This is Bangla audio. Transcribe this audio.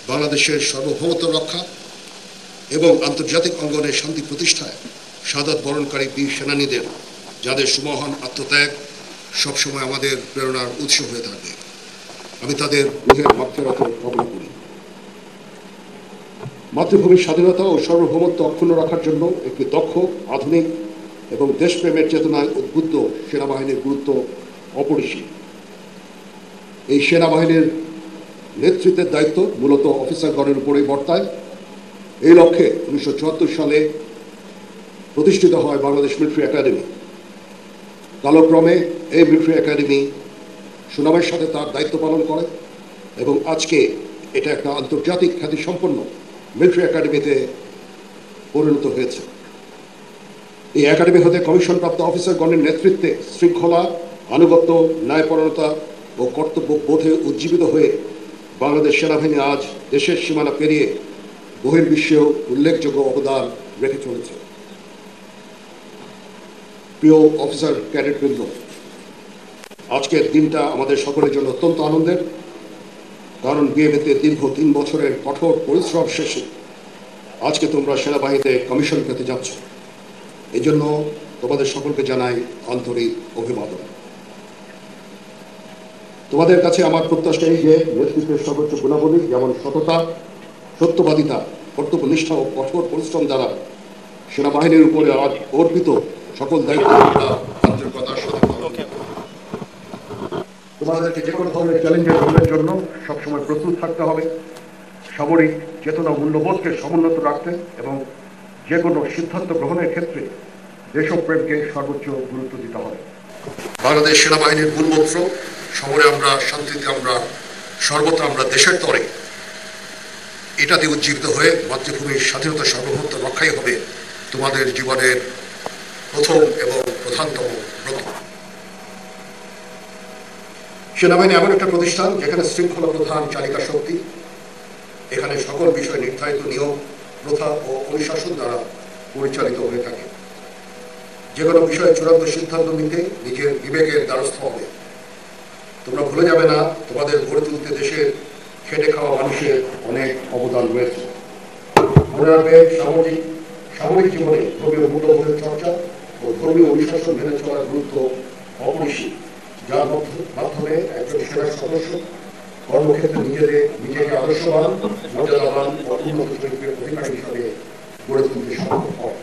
বাংলাদেশের সার্বভৌমত্ব রক্ষা এবং আন্তর্জাতিক অঙ্গনে শান্তি প্রতিষ্ঠায় শাহাদাত বরণকারী বীর সেনানীদের, যাদের সুমহান আত্মত্যাগ সবসময় আমাদের প্রেরণার উৎস হয়ে থাকবে, আমি তাদের রুহের মাগফিরাত কামনা করি। মাতৃভূমির স্বাধীনতা ও সার্বভৌমত্ব অক্ষুণ্ণ রাখার জন্য একটি দক্ষ, আধুনিক এবং দেশপ্রেমের চেতনায় উদ্বুদ্ধ সেনাবাহিনীর গুরুত্ব অপরিসীম। এই সেনাবাহিনীর নেতৃত্বের দায়িত্ব মূলত অফিসারগণের উপরেই বর্তায়। এই লক্ষ্যে 1974 সালে প্রতিষ্ঠিত হয় বাংলাদেশ মিলিটারি একাডেমি। কালক্রমে এই মিলিটারি একাডেমি সুনামের সাথে তার দায়িত্ব পালন করে এবং আজকে এটা একটা আন্তর্জাতিক খ্যাতিসম্পন্ন মিলিটারি একাডেমিতে পরিণত হয়েছে। এই একাডেমি হতে কমিশনপ্রাপ্ত অফিসারগণের নেতৃত্বে শৃঙ্খলা, আনুগত্য, ন্যায়পরায়ণতা ও কর্তব্য বোধে উজ্জীবিত হয়ে বাংলাদেশ সেনাবাহিনী আজ দেশের সীমানা পেরিয়ে বহির্বিশ্বেও উল্লেখযোগ্য অবদান রেখে চলেছে। প্রিয় অফিসার ক্যাডেটবৃন্দ, আজকের দিনটা আমাদের সকলের জন্য অত্যন্ত আনন্দের, কারণ বিএমএতে দীর্ঘ 3 বছরের কঠোর পরিশ্রম শেষে আজকে তোমরা সেনাবাহিনীতে কমিশন পেতে যাচ্ছ। এই জন্য তোমাদের সকলকে জানাই আন্তরিক অভিবাদন। তোমাদের কাছে আমার প্রত্যাশা এই যে নেতৃত্বের সর্বোচ্চ গুণাবলী যেমন সততা, সত্যবাদিতা, কর্তব্যনিষ্ঠা ও কঠোর পরিশ্রম দ্বারা সেনাবাহিনীর উপরে আজ অর্পিত সকল দায়িত্ব আন্তরিকতার সাথে তোমাদেরকে যে কোনো ধরনের চ্যালেঞ্জের জন্য সবসময় প্রস্তুত থাকতে হবে, সামরিক চেতনা মূল্যবোধকে সমুন্নত রাখতে এবং যে কোনো সিদ্ধান্ত গ্রহণের ক্ষেত্রে দেশপ্রেমকে সর্বোচ্চ গুরুত্ব দিতে হবে। বাংলাদেশ সেনাবাহিনীর মূলমন্ত্র সমরে আমরা, শান্তিতে আমরা, সর্বত্র আমরা দেশের তরে, এটা দিয়ে উজ্জীবিত হয়ে মাতৃভূমির স্বাধীনতা সার্বভৌমত্ব রক্ষাই হবে তোমাদের জীবনের প্রথম এবং প্রধানতম ব্রত। সেনাবাহিনী এমন একটা প্রতিষ্ঠান যেখানে শৃঙ্খলা প্রধান চালিকা শক্তি। এখানে সকল বিষয় নির্ধারিত নিয়ম, প্রথা ও অনুশাসন দ্বারা পরিচালিত হয়ে থাকে। যে কোনো বিষয়ে চূড়ান্ত সিদ্ধান্ত নিতে নিজের বিবেকের দ্বারস্থ হবে। তোমরা ভুলে যাবে না, তোমাদের গড়ে তুলতে দেশের খেটে খাওয়া মানুষের অনেক অবদান রয়েছে। মনে রাখবে, সামরিক জীবনে ধর্মীয় মূল্যবোধের চর্চা ও ধর্মীয় অনুশাসন মেনে চলার গুরুত্ব অপরিসীম, যার মাধ্যমে একজন সেনা সদস্য কর্মক্ষেত্রে নিজেকে আদর্শবান, মর্যাদাবান ও উন্নত চরিত্রের অধিকারী হিসাবে গড়ে তুলতে সক্ষম হয়।